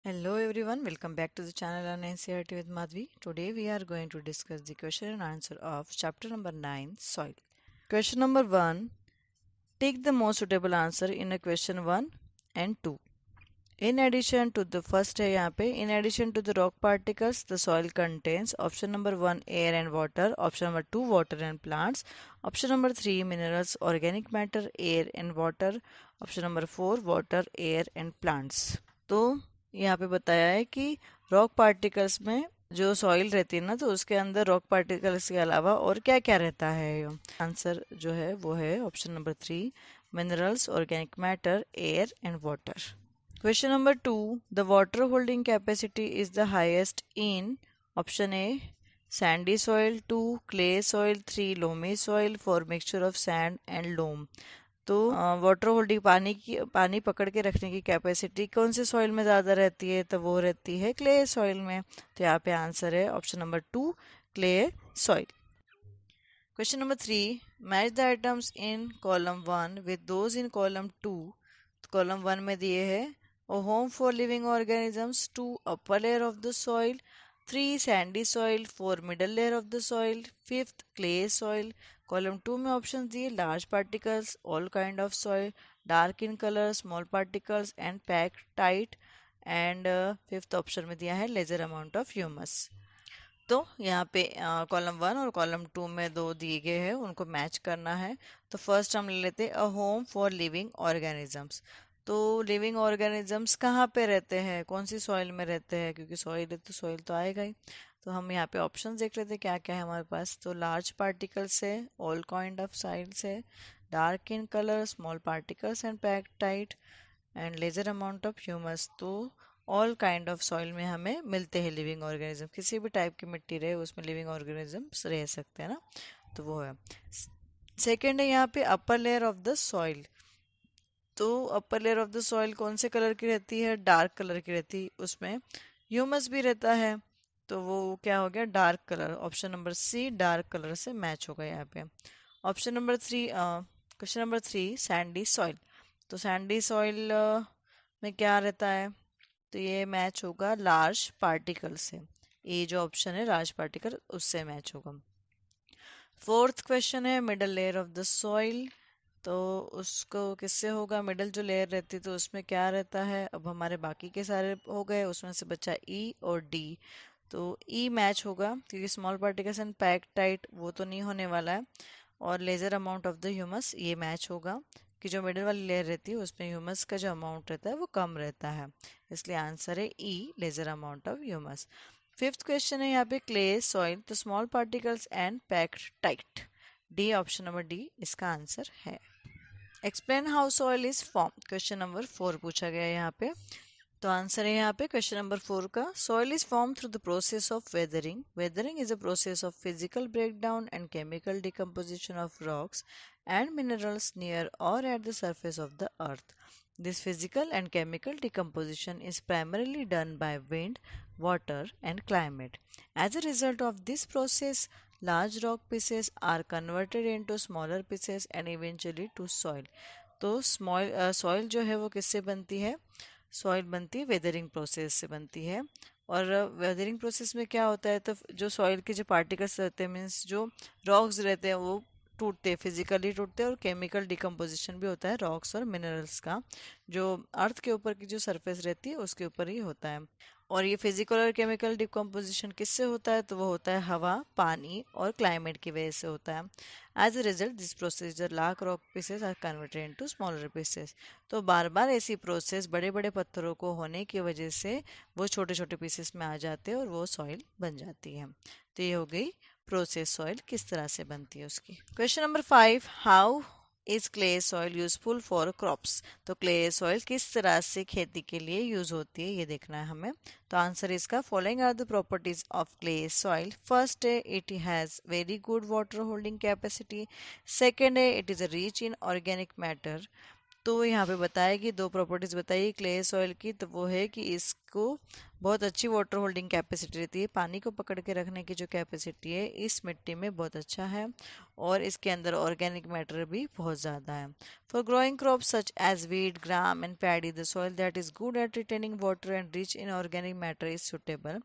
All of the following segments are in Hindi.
Hello everyone, welcome back to the channel on NCERT with Madhvi. Today we are going to discuss the question and answer of chapter number 9, Soil. Question number 1. Take the most suitable answer in a question 1 and 2. In addition to the first है यहाँ पे in addition to the rock particles, the soil contains option number 1 air and water, option number 2 water and plants, option number 3 minerals, organic matter, air and water, option number 4 water, air and plants. तो यहाँ पे बताया है कि रॉक पार्टिकल्स में जो सॉइल रहती है ना तो उसके अंदर रॉक पार्टिकल्स के अलावा और क्या क्या रहता है। आंसर जो है वो है option number 3 minerals, organic matter, air and water. Question number 2 the water holding capacity is the highest in option A sandy soil, 2 clay soil, 3 loamy soil, 4 mixture of sand and loam. तो वाटर होल्डिंग पानी पकड़ के रखने की कैपेसिटी कौन से सॉइल में ज़्यादा रहती है, तो वो रहती है क्ले सॉइल में। तो यहाँ पे आंसर है option number 2 clay soil. Question number 3 match the items in column 1 with those in column 2। Column 1 में दिए है a home for living organisms, 2 upper layer of the soil, 3 sandy soil, 4 middle layer of the soil, 5th clay soil। Column 2 में ऑप्शन दिए large particles, all kind of soil, dark in colour, small particles and pack tight, and fifth option में दिया है लेजर अमाउंट ऑफ ह्यूमस। तो यहाँ पे कॉलम 1 और कॉलम 2 में दो दिए गए हैं, उनको मैच करना है। तो फर्स्ट हम ले लेते हैं a home for living organisms. तो लिविंग ऑर्गेनिजम्स कहाँ पे रहते हैं, कौन सी सॉइल में रहते हैं, क्योंकि सॉइल है तो सॉइल तो आएगा ही। तो हम यहाँ पे ऑप्शन देख लेते हैं क्या क्या है हमारे पास। तो लार्ज पार्टिकल्स है, ऑल काइंड ऑफ साइल्स है, dark in colour, small particles and packed tight, and lesser amount of humus. तो ऑल काइंड ऑफ सॉइल में हमें मिलते हैं लिविंग ऑर्गेनिज्म, किसी भी टाइप की मिट्टी रहे उसमें लिविंग ऑर्गेनिजम्स रह सकते हैं ना। तो वो है। सेकेंड है यहाँ पे upper layer of the soil. तो upper layer of the soil कौन से कलर की रहती है, डार्क कलर की रहती है, उसमें ह्यूमस भी रहता है। तो वो क्या हो गया, dark colour. Option number C dark colour से मैच होगा यहाँ पे। Option number 3 question number 3 sandy soil. तो सैंडी सॉइल में क्या रहता है, तो ये मैच होगा लार्ज पार्टिकल से। ये जो ऑप्शन है लार्ज पार्टिकल उससे मैच होगा। फोर्थ क्वेश्चन है middle layer of the soil. तो उसको किससे होगा, मिडल जो लेयर रहती है तो उसमें क्या रहता है। अब हमारे बाकी के सारे हो गए, उसमें से बचा ई और डी। तो ई मैच होगा क्योंकि small particles and pack tight वो तो नहीं होने वाला है। और lesser amount of the humus ये मैच होगा कि जो मिडिल वाली लेयर रहती है उसमें ह्यूमस का जो अमाउंट रहता है वो कम रहता है। इसलिए आंसर है E lesser amount of humus. Fifth question है यहाँ पे क्ले सॉइल, तो small particles and packed tight. D option number D इसका आंसर है। Explain how soil is form, question number 4 पूछा गया है यहाँ पे। तो आंसर है यहाँ पे क्वेश्चन नंबर 4 का soil is form through the process of weathering. Weathering is a process of physical breakdown and chemical decomposition of rocks and minerals near or at the surface of the earth. This physical and chemical decomposition is primarily done by wind, water, and climate. As a result of this process, large rock pieces are converted into smaller pieces and eventually to soil. तो स्मॉल सॉइल जो है वो किससे बनती है, सॉइल बनती है वेदरिंग प्रोसेस से बनती है। और वेदरिंग प्रोसेस में क्या होता है, तो जो सॉइल के जो पार्टिकल्स रहते हैं मीन्स जो रॉक्स रहते हैं वो टूटते हैं, फिजिकली टूटते हैं, और केमिकल डिकम्पोजिशन भी होता है रॉक्स और मिनरल्स का, जो अर्थ के ऊपर की जो सरफेस रहती है उसके ऊपर ही होता है। और ये फिजिकल और केमिकल डिकम्पोजिशन किससे होता है, तो वो होता है हवा, पानी और क्लाइमेट की वजह से होता है। As a result this process large rock pieces are converted into smaller pieces. तो बार बार ऐसी प्रोसेस बड़े बड़े पत्थरों को होने की वजह से वो छोटे छोटे पीसेस में आ जाते हैं और वो सॉइल बन जाती है। तो ये हो गई प्रोसेस सॉइल किस तरह से बनती है उसकी। Question number 5 how is clay soil useful for crops. तो क्ले सॉइल किस तरह से खेती के लिए यूज होती है ये देखना है हमें। तो आंसर इसका following are the properties of clay soil. First है it has very good water holding capacity. Second है it is a rich in organic matter. तो यहाँ पे बताया कि दो प्रॉपर्टीज बताइए क्ले सॉइल की, तो वो है कि इसको बहुत अच्छी वाटर होल्डिंग कैपेसिटी रहती है, पानी को पकड़ के रखने की जो कैपेसिटी है इस मिट्टी में बहुत अच्छा है, और इसके अंदर ऑर्गेनिक मैटर भी बहुत ज़्यादा है। For growing crop such as wheat gram and paddy the soil that is good at retaining water and rich in organic matter is suitable.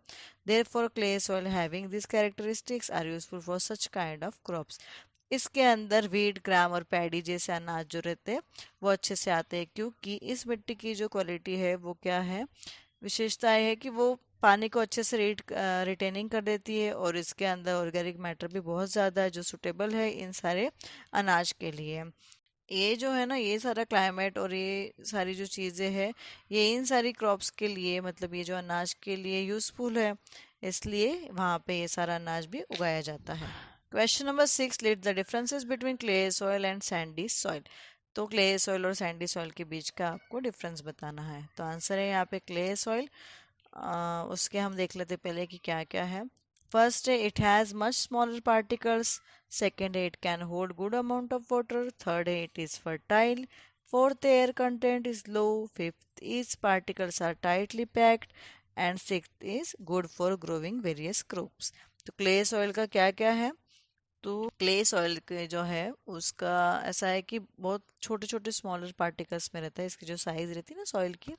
Therefore clay soil having this characteristics are useful for such kind of crops. इसके अंदर वीट ग्राम और पैडी जैसे अनाज जो रहते हैं वो अच्छे से आते हैं, क्योंकि इस मिट्टी की जो क्वालिटी है वो क्या है, विशेषता है कि वो पानी को अच्छे से रिटेनिंग कर देती है, और इसके अंदर ऑर्गेनिक मैटर भी बहुत ज़्यादा है जो सुटेबल है इन सारे अनाज के लिए। ये जो है ना, ये सारा क्लाइमेट और ये सारी जो चीज़ें हैं ये इन सारी क्रॉप्स के लिए, मतलब ये जो अनाज के लिए यूज़फुल है, इसलिए वहाँ पे ये सारा अनाज भी उगाया जाता है। Question number 6, let the differences between clay soil and Sandy soil. तो क्ले सॉइल और सैंडी सॉइल के बीच का आपको डिफरेंस बताना है। तो आंसर है यहाँ पे क्ले सॉइल। उसके हम देख लेते पहले कि क्या क्या है। फर्स्ट है it has much smaller particles. Second है it can hold good amount of water. Third है it is fertile. Fourth air content is low. Fifth is particles are tightly packed. And sixth is good for growing various crops. तो क्ले सॉइल का क्या क्या है, तो क्ले सॉइल के जो है उसका ऐसा है कि बहुत छोटे छोटे स्मॉलर पार्टिकल्स में रहता है, इसकी जो साइज रहती है ना सॉइल की,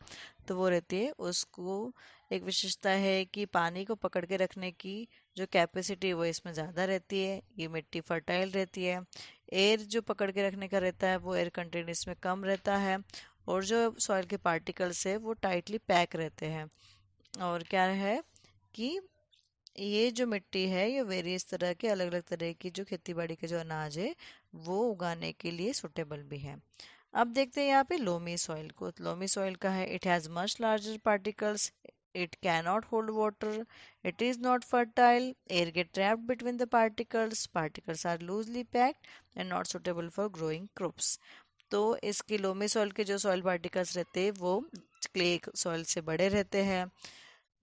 तो वो रहती है। उसको एक विशेषता है कि पानी को पकड़ के रखने की जो कैपेसिटी है वो इसमें ज़्यादा रहती है। ये मिट्टी फर्टाइल रहती है। एयर जो पकड़ के रखने का रहता है वो एयर कंटेंट इसमें कम रहता है, और जो सॉइल के पार्टिकल्स है वो टाइटली पैक रहते हैं। और क्या है कि ये जो मिट्टी है ये वेरियस तरह के अलग अलग तरह की जो खेती बाड़ी के जो अनाज है वो उगाने के लिए सुटेबल भी है। अब देखते हैं यहाँ पे लोमी सॉइल को। तो लोमी सॉइल का है it has much larger particles. It cannot hold water. It is not fertile. Air get trapped between the particles. Particles are loosely packed and not suitable for growing crops. तो इसकी लोमी सॉइल के जो सॉइल पार्टिकल्स रहते हैं वो क्ले सॉइल से बड़े रहते हैं।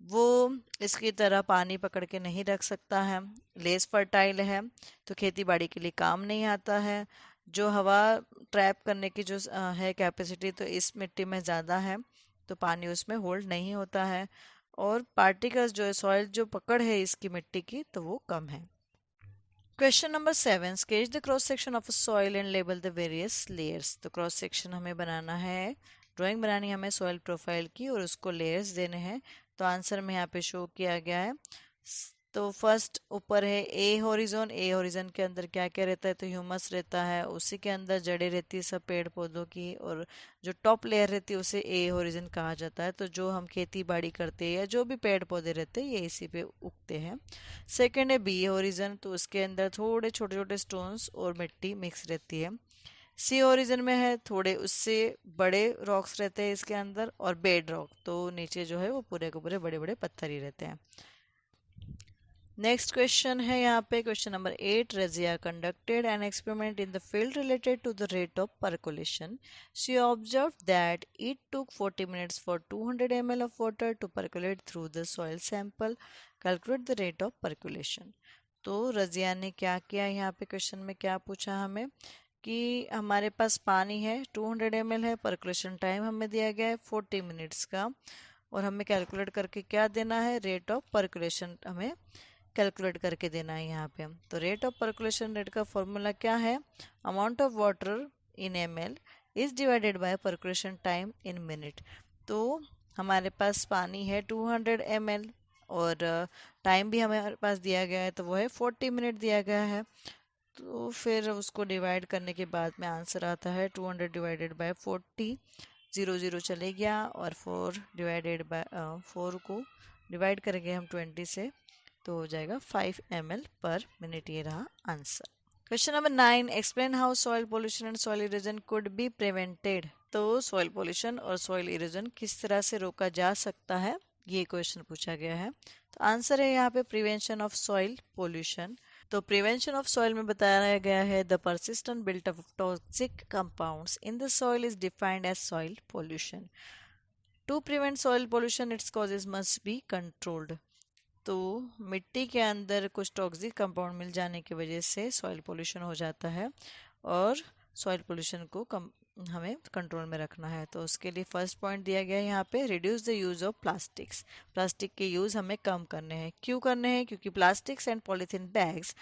वो इसकी तरह पानी पकड़ के नहीं रख सकता है। लेस फर्टाइल है, तो खेती बाड़ी के लिए काम नहीं आता है। जो हवा ट्रैप करने की जो है कैपेसिटी, तो इस मिट्टी में ज़्यादा है, तो पानी उसमें होल्ड नहीं होता है। और पार्टिकल्स जो है सॉइल जो पकड़ है इसकी मिट्टी की, तो वो कम है। Question number 7, sketch the cross section of soil and label the various layers. तो क्रॉस सेक्शन हमें बनाना है, ड्राइंग बनानी है हमें सॉइल प्रोफाइल की, और उसको लेयर्स देने हैं। तो आंसर में यहाँ पे शो किया गया है। तो फर्स्ट ऊपर है ए होरिजोन। ए होरिजोन के अंदर क्या क्या रहता है, तो ह्यूमस रहता है, उसी के अंदर जड़ें रहती है सब पेड़ पौधों की, और जो टॉप लेयर रहती है उसे ए होरिजन कहा जाता है। तो जो हम खेती बाड़ी करते हैं या जो भी पेड़ पौधे रहते हैं ये इसी पे उगते हैं। सेकंड है बी होरिजन। तो उसके अंदर थोड़े छोटे छोटे स्टोन्स और मिट्टी मिक्स रहती है। सी ओरिजिन में है, थोड़े उससे बड़े रॉक्स रहते हैं इसके अंदर, और बेड रॉक, तो नीचे जो है वो पूरे के पूरे बड़े बड़े पत्थर ही रहते हैं। नेक्स्ट क्वेश्चन है यहाँ पे question number 8, Razia conducted an experiment in the field related to the rate of percolation. She observed that it took 40 minutes for 200 ml of water to percolate through the soil sample. Calculate the rate of percolation. तो रजिया ने क्या किया, यहाँ पे क्वेश्चन में क्या पूछा हमें कि हमारे पास पानी है 200 ml है, परकुलेशन टाइम हमें दिया गया है 40 मिनट्स का, और हमें कैलकुलेट करके क्या देना है, रेट ऑफ परकुलेशन हमें कैलकुलेट करके देना है यहाँ पे। तो रेट ऑफ परकुलेशन रेट का फॉर्मूला क्या है, amount of water in ml is divided by percolation time in minute. तो हमारे पास पानी है 200 ml, और टाइम भी हमारे पास दिया गया है, तो वो है 40 मिनट दिया गया है। तो फिर उसको डिवाइड करने के बाद में आंसर आता है 200 डिवाइडेड बाय 40, 0 0 चले गया, और 4 डिवाइडेड बाय 4 को डिवाइड करेंगे हम 20 से, तो हो जाएगा 5 ml पर मिनट। ये रहा answer. Question number 9, explain how soil pollution and soil erosion could be prevented. तो सॉइल पोल्यूशन और सॉइल इरोजन किस तरह से रोका जा सकता है, ये क्वेश्चन पूछा गया है। तो आंसर है यहाँ पे प्रिवेंशन ऑफ सॉइल पोल्यूशन। तो प्रिवेंशन ऑफ सॉइल में बताया गया है the persistent built up of toxic compounds in the soil is defined as soil pollution. To prevent soil pollution its causes must be controlled. तो मिट्टी के अंदर कुछ टॉक्सिक कंपाउंड मिल जाने की वजह से सॉइल पोल्यूशन हो जाता है, और सॉइल पोल्यूशन को कम हमें कंट्रोल में रखना है। तो उसके लिए फर्स्ट पॉइंट दिया गया है यहाँ पे, reduce the use of plastics. Plastic के यूज हमें कम करने हैं। क्यों करने हैं? क्योंकि plastics and polythene bags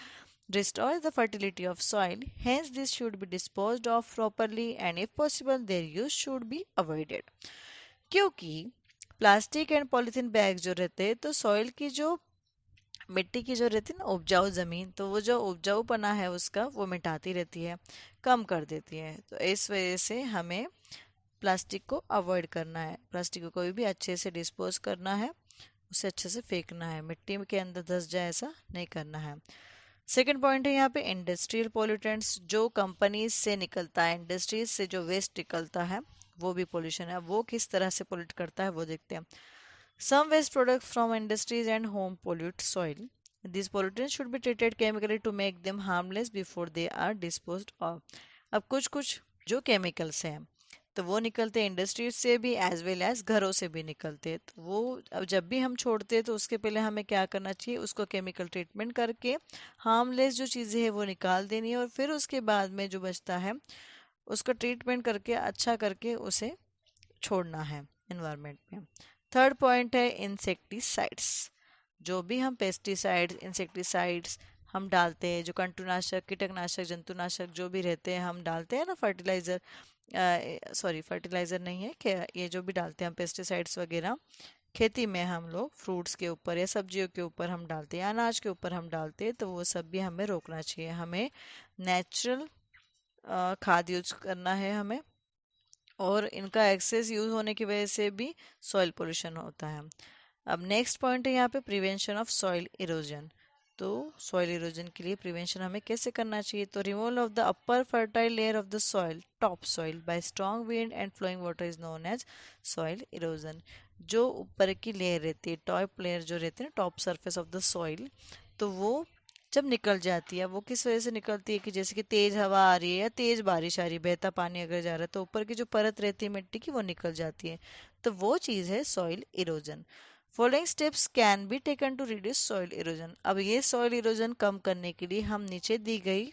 restore the fertility of soil, hence this should be disposed of properly and if possible their use should be avoided। क्योंकि प्लास्टिक एंड पॉलीथीन बैग जो रहते हैं तो सॉइल की जो मिट्टी की जो रहती है ना उपजाऊ जमीन, तो वो जो उपजाऊपना है उसका वो मिटाती रहती है, कम कर देती है। तो इस वजह से हमें प्लास्टिक को अवॉइड करना है। प्लास्टिक को कोई भी अच्छे से डिस्पोज करना है, उसे अच्छे से फेंकना है, मिट्टी के अंदर धंस जाए ऐसा नहीं करना है। सेकेंड पॉइंट है यहाँ पे इंडस्ट्रियल पोल्यूटेंट्स। जो कंपनीज से निकलता है, इंडस्ट्रीज से जो वेस्ट निकलता है वो भी पोल्यूशन है। वो किस तरह से पोल्यूट करता है वो देखते हैं। Some waste product from industries and home pollute soil. These pollutants should be treated chemically to make them harmless before they are disposed of। अब कुछ कुछ जो केमिकल्स हैं तो वो निकलते हैं इंडस्ट्रीज से भी एज वेल एज घरों से भी निकलते हैं। तो वो अब जब भी हम छोड़ते हैं तो उसके पहले हमें क्या करना चाहिए, उसको केमिकल ट्रीटमेंट करके हार्मलेस जो चीज़ें हैं वो निकाल देनी है और फिर उसके बाद में जो बचता है उसका ट्रीटमेंट करके अच्छा करके उसे छोड़ना है एनवायरनमेंट में। थर्ड पॉइंट है इंसेक्टिसाइड्स। जो भी हम पेस्टिसाइड्स, इंसेक्टिसाइड्स हम डालते हैं, जो कंटुनाशक, कीटकनाशक, जंतुनाशक जो भी रहते हैं हम डालते हैं ना, फर्टिलाइज़र, सॉरी फर्टिलाइज़र नहीं है क्या, ये जो भी डालते हैं हम पेस्टिसाइड्स वगैरह खेती में हम लोग फ्रूट्स के ऊपर या सब्जियों के ऊपर हम डालते हैं, अनाज के ऊपर हम डालते हैं, तो वो सब भी हमें रोकना चाहिए। हमें नेचुरल खाद यूज करना है हमें, और इनका एक्सेस यूज होने की वजह से भी सॉइल पोल्यूशन होता है। अब नेक्स्ट पॉइंट है यहाँ पे प्रिवेंशन ऑफ सॉइल इरोजन। तो सॉइल इरोजन के लिए प्रिवेंशन हमें कैसे करना चाहिए, तो removal of the upper fertile layer of the soil, top soil, by strong wind and flowing water is known as soil erosion. जो ऊपर की लेयर रहती है, टॉप लेयर जो रहती है ना, top surface of the soil, तो वो जब निकल जाती है, वो किस वजह से निकलती है कि जैसे कि तेज हवा आ रही है या तेज बारिश आ रही है, बहता पानी अगर जा रहा है तो ऊपर की जो परत रहती है मिट्टी की वो निकल जाती है, तो वो चीज़ है soil erosion. Following steps can be taken to reduce soil erosion. अब ये सॉइल इरोजन कम करने के लिए हम नीचे दी गई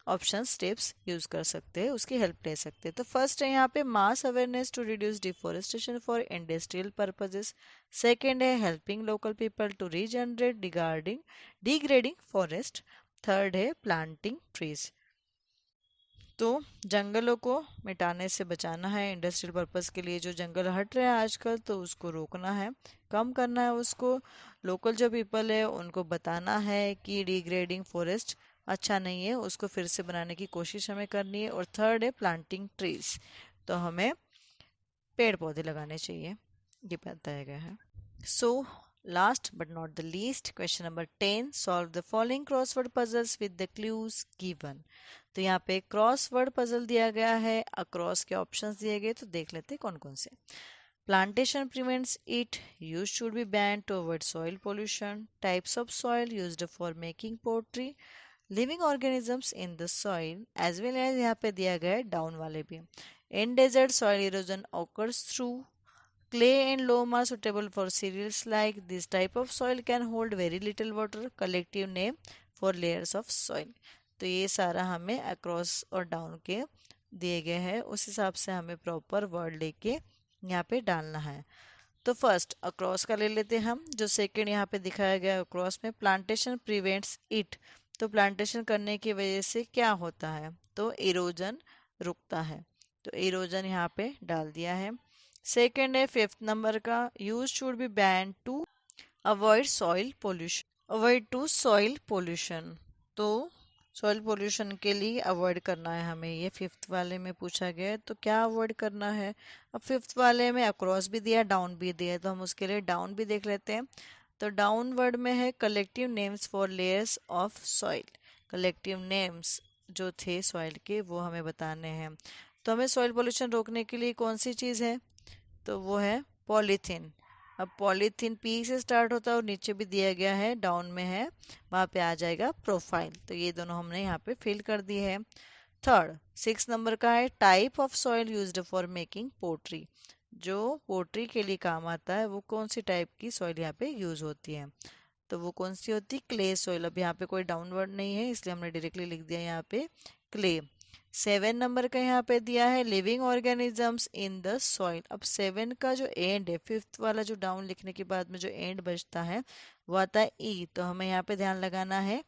ऑप्शन स्टेप्स यूज कर सकते हैं, उसकी हेल्प ले सकते हैं। तो फर्स्ट है यहाँ पे mass awareness to reduce deforestation for industrial purposes. Second है helping local people to regenerate degrading degrading forest. Third है प्लांटिंग ट्रीज। तो जंगलों को मिटाने से बचाना है, इंडस्ट्रियल पर्पस के लिए जो जंगल हट रहे हैं आजकल तो उसको रोकना है, कम करना है उसको। लोकल जो पीपल है उनको बताना है कि डिग्रेडिंग फॉरेस्ट अच्छा नहीं है, उसको फिर से बनाने की कोशिश हमें करनी है। और थर्ड है प्लांटिंग ट्रीज, तो हमें पेड़ पौधे लगाने चाहिए, ये बताया गया है। So last but not the least, question number 10, solve the following crossword puzzles with the clues given. तो यहाँ पे क्रॉसवर्ड पजल दिया गया है, अक्रॉस के ऑप्शंस दिए गए, तो देख लेते हैं कौन कौन से। Plantation prevents it, use should be ban to avoid soil pollution, types of soil used for making pottery, living organisms in the soil, as well as यहाँ पे दिया गया है डाउन वाले भी। In desert soil erosion occurs through clay and loam are suitable for cereals like this type of soil can hold very little water, collective name for layers of soil। तो ये सारा हमें अक्रॉस और डाउन के दिए गए हैं, उस हिसाब से हमें प्रॉपर वर्ड लेके यहाँ पे डालना है। तो फर्स्ट अक्रॉस का ले लेते हैं हम, जो सेकंड यहाँ पे दिखाया गया अक्रॉस में, प्लांटेशन प्रिवेंट्स इट। तो प्लांटेशन करने की वजह से क्या होता है, तो इरोजन रुकता है, तो इरोजन यहाँ पे डाल दिया है। सेकेंड है फिफ्थ नंबर का, use should be ban to avoid soil pollution, avoid to soil pollution. तो सॉइल पोल्यूशन के लिए अवॉइड करना है हमें, ये फिफ्थ वाले में पूछा गया है, तो क्या अवॉइड करना है। अब फिफ्थ वाले में अक्रॉस भी दिया, डाउन भी दिया, तो हम उसके लिए डाउन भी देख लेते हैं। तो डाउन वर्ड में है collective names for layers of soil. Collective names जो थे सॉइल के वो हमें बताने हैं। तो हमें सॉइल पोल्यूशन रोकने के लिए कौन सी चीज़ है, तो वो है पॉलीथीन। अब पॉलीथीन पी से स्टार्ट होता है और नीचे भी दिया गया है, डाउन में है, वहाँ पे आ जाएगा प्रोफाइल, तो ये दोनों हमने यहाँ पे फिल कर दिए है। थर्ड 6 नंबर का है type of soil used for making pottery. जो पोट्री के लिए काम आता है वो कौन सी टाइप की सॉइल यहाँ पे यूज होती है, तो वो कौन सी होती है, क्ले सॉइल। अब यहाँ पे कोई डाउनवर्ड नहीं है इसलिए हमने डायरेक्टली लिख दिया यहाँ पे क्ले। 7 नंबर का यहाँ पे दिया है living organisms in the soil. अब 7 का जो एंड है, फिफ्थ वाला जो डाउन लिखने के बाद में जो एंड बचता है वो आता है ई। तो हमें यहाँ पे ध्यान लगाना है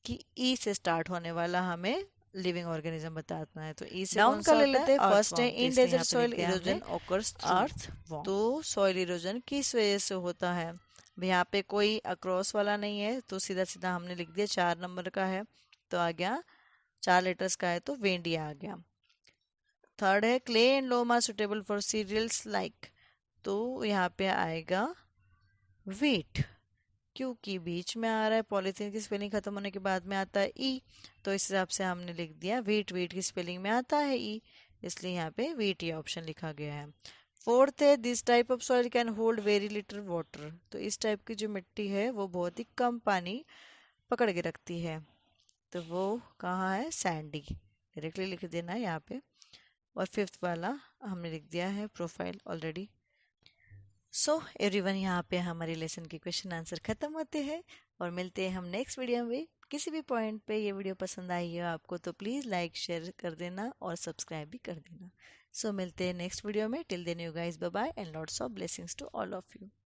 कि ई से स्टार्ट होने वाला हमें लिविंग ऑर्गेनिज्म बताना है। तो ई से डाउन का ले लेते हैं। फर्स्ट है in desert soil erosion occurs earth. तो सॉइल इरोजन किस वजह से होता है? अब यहाँ पे कोई अक्रॉस वाला नहीं है तो सीधा सीधा हमने लिख दिया 4 नंबर का है तो आ गया 4 लेटर्स का है तो वेंडिया आ गया। थर्ड है clay and loam are suitable for cereals like. तो यहाँ पे आएगा वीट, क्योंकि बीच में आ रहा है, पॉलीथीन की स्पेलिंग खत्म होने के बाद में आता है ई, तो इस हिसाब से हमने लिख दिया वीट। वीट की स्पेलिंग में आता है ई, इसलिए यहाँ पे वीट ये ऑप्शन लिखा गया है। फोर्थ है this type of soil can hold very little water. तो इस टाइप की जो मिट्टी है वो बहुत ही कम पानी पकड़ के रखती है, तो वो कहाँ है? सैंडी, डायरेक्टली लिख देना है यहाँ पे। और फिफ्थ वाला हमने लिख दिया है प्रोफाइल ऑलरेडी। सो एवरीवन, यहाँ पे हमारे लेसन के क्वेश्चन आंसर खत्म होते हैं और मिलते हैं हम नेक्स्ट वीडियो में। किसी भी पॉइंट पे ये वीडियो पसंद आई है आपको तो प्लीज़ लाइक शेयर कर देना और सब्सक्राइब भी कर देना। सो मिलते हैं नेक्स्ट वीडियो में। Till then you guys bye bye and lots of blessings to all of you.